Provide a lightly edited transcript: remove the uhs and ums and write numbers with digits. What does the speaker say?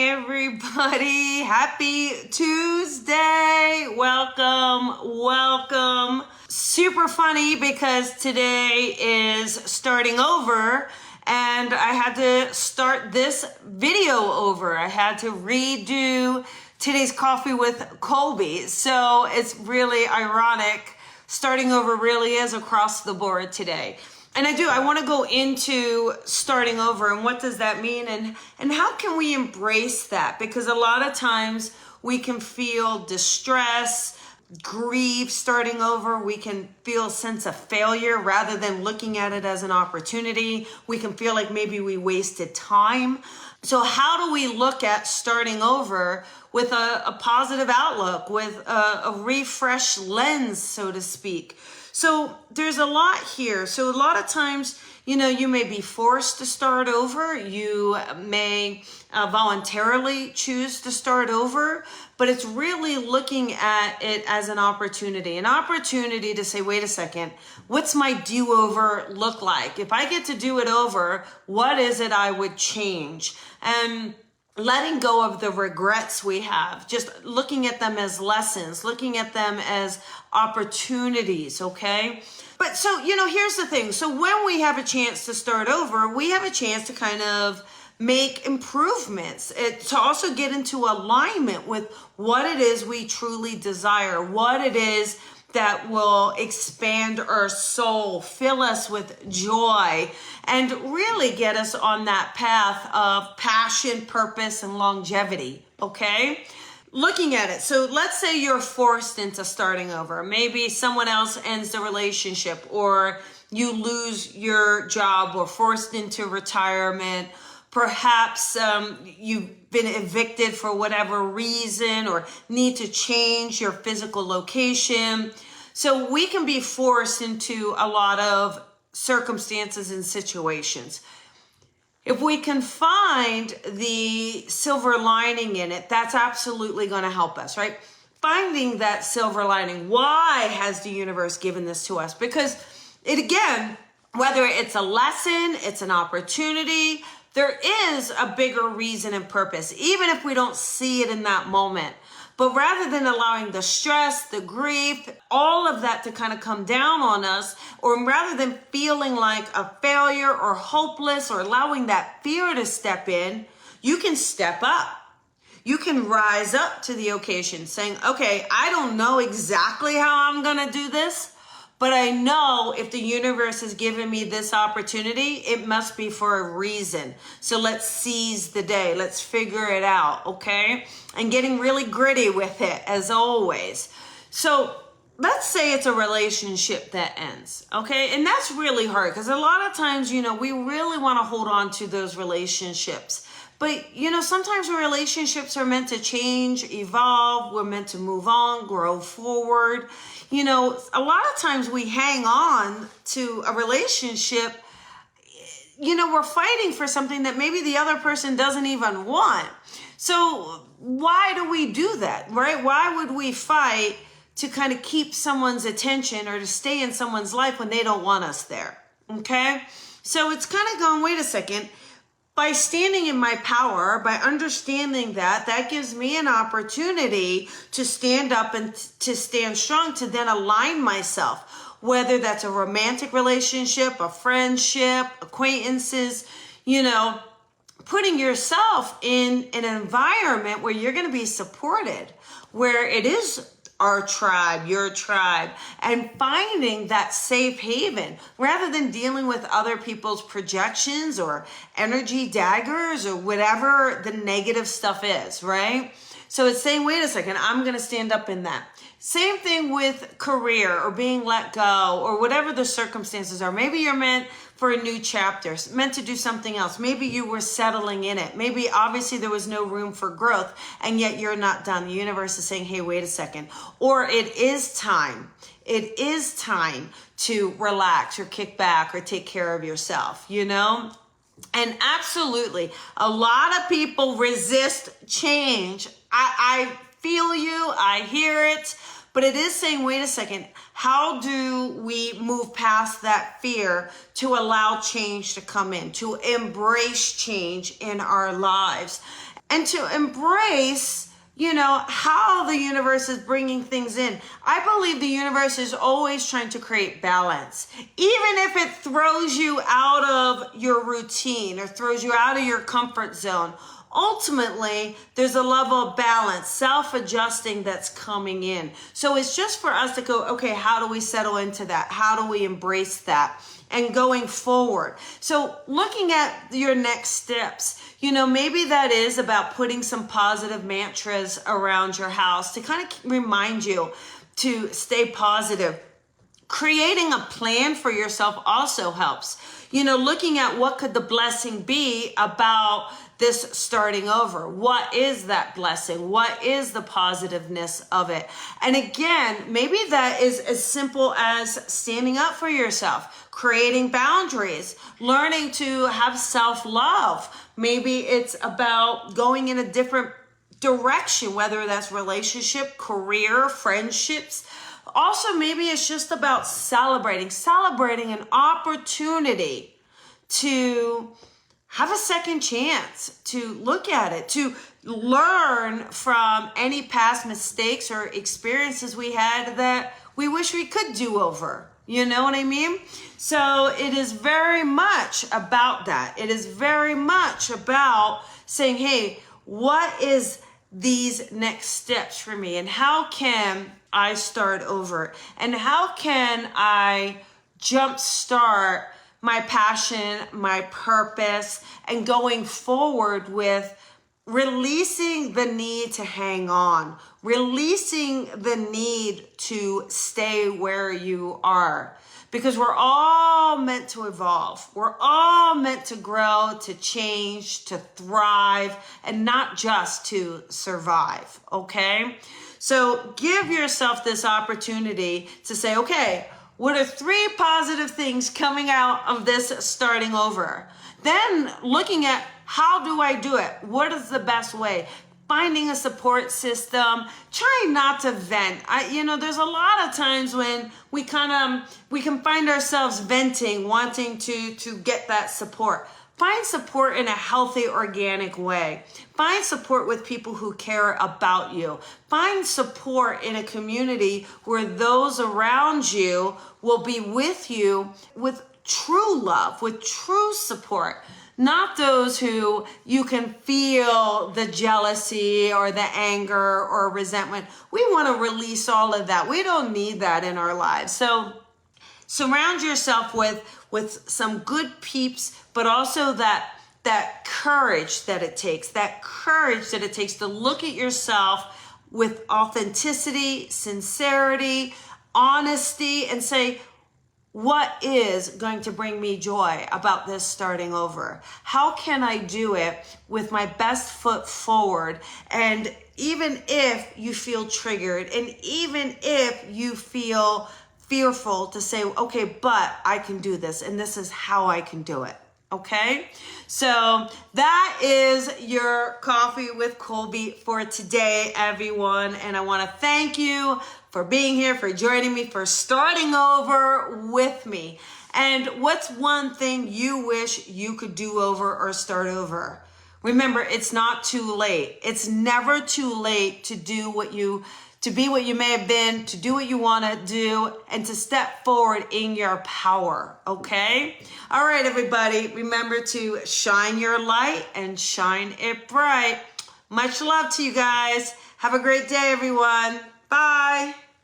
everybody. Happy Tuesday. Welcome. Super funny because today is starting over and I had to start this video over. I had to redo today's coffee with Colby. So it's really ironic. Starting over really is across the board today. And I want to go into starting over and what does that mean and how can we embrace that? Because a lot of times we can feel distress, grief starting over. We can feel a sense of failure rather than looking at it as an opportunity. We can feel like maybe we wasted time. So how do we look at starting over with a positive outlook, with a refreshed lens, so to speak? So there's a lot here. So a lot of times, you may be forced to start over. You may voluntarily choose to start over, but it's really looking at it as an opportunity to say, wait a second, what's my do-over look like? If I get to do it over, what is it I would change? And letting go of the regrets we have, just looking at them as lessons, looking at them as opportunities, okay? But so, here's the thing. So when we have a chance to start over, we have a chance to kind of make improvements, to also get into alignment with what it is we truly desire, what it is that will expand our soul, fill us with joy, and really get us on that path of passion, purpose, and longevity, okay? Looking at it, so let's say you're forced into starting over. Maybe someone else ends the relationship, or you lose your job, or forced into retirement. Perhaps you've been evicted for whatever reason or need to change your physical location. So we can be forced into a lot of circumstances and situations. If we can find the silver lining in it, that's absolutely going to help us, right? Finding that silver lining. Why has the universe given this to us? Because it, again, whether it's a lesson, it's an opportunity, there is a bigger reason and purpose, even if we don't see it in that moment. But rather than allowing the stress, the grief, all of that to kind of come down on us, or rather than feeling like a failure or hopeless or allowing that fear to step in, you can step up. You can rise up to the occasion saying, okay, I don't know exactly how I'm going to do this, but I know if the universe has given me this opportunity, it must be for a reason. So let's seize the day. Let's figure it out, okay? And getting really gritty with it, as always. So let's say it's a relationship that ends, okay? And that's really hard because a lot of times, we really want to hold on to those relationships. But, sometimes relationships are meant to change, evolve. We're meant to move on, grow forward. A lot of times we hang on to a relationship, we're fighting for something that maybe the other person doesn't even want. So why do we do that, right? Why would we fight to kind of keep someone's attention or to stay in someone's life when they don't want us there, okay? So it's kind of going, wait a second. By standing in my power, by understanding that gives me an opportunity to stand up and to stand strong, to then align myself, whether that's a romantic relationship, a friendship, acquaintances, putting yourself in an environment where you're going to be supported, where it is our tribe, your tribe, and finding that safe haven rather than dealing with other people's projections or energy daggers or whatever the negative stuff is, right? So it's saying, wait a second, I'm going to stand up in that. Same thing with career or being let go or whatever the circumstances are. Maybe you're meant for a new chapter, meant to do something else. Maybe you were settling in it. Maybe obviously there was no room for growth and yet you're not done. The universe is saying, hey, wait a second. Or it is time. It is time to relax or kick back or take care of yourself, And absolutely, a lot of people resist change. I feel you, I hear it, but it is saying, wait a second, how do we move past that fear to allow change to come in, to embrace change in our lives? and to embrace, how the universe is bringing things in. I believe the universe is always trying to create balance. Even if it throws you out of your routine or throws you out of your comfort zone, ultimately, there's a level of balance, self-adjusting that's coming in. So it's just for us to go, okay, how do we settle into that? How do we embrace that? And going forward. So looking at your next steps, maybe that is about putting some positive mantras around your house to kind of remind you to stay positive. Creating a plan for yourself also helps. Looking at what could the blessing be about this starting over. What is that blessing? What is the positiveness of it? And again, maybe that is as simple as standing up for yourself, creating boundaries, learning to have self-love. Maybe it's about going in a different direction, whether that's relationship, career, friendships. Also, maybe it's just about celebrating an opportunity to have a second chance, to look at it, to learn from any past mistakes or experiences we had that we wish we could do over. You know what I mean? So it is very much about that. It is very much about saying, hey, what is these next steps for me? And how can I start over? And how can I jumpstart my passion, my purpose, and going forward with releasing the need to hang on, releasing the need to stay where you are. Because we're all meant to evolve. We're all meant to grow, to change, to thrive, and not just to survive, okay? So give yourself this opportunity to say, okay, what are 3 positive things coming out of this starting over? Then looking at how do I do it? What is the best way? Finding a support system, trying not to vent. There's a lot of times when we can find ourselves venting, wanting to get that support. Find support in a healthy, organic way. Find support with people who care about you. Find support in a community where those around you will be with you with true love, with true support. Not those who you can feel the jealousy or the anger or resentment. We want to release all of that. We don't need that in our lives. So surround yourself with some good peeps, but also that courage that it takes, to look at yourself with authenticity, sincerity, honesty, and say, what is going to bring me joy about this starting over? How can I do it with my best foot forward? And even if you feel triggered, and even if you feel fearful, to say, okay, but I can do this, and this is how I can do it. Okay, so that is your Coffee with Colby for today, everyone. And I want to thank you for being here, for joining me, for starting over with me. And what's one thing you wish you could do over or start over? Remember, it's not too late. It's never too late to do to be what you may have been, to do what you want to do, and to step forward in your power, okay? All right, everybody, remember to shine your light and shine it bright. Much love to you guys. Have a great day, everyone. Bye.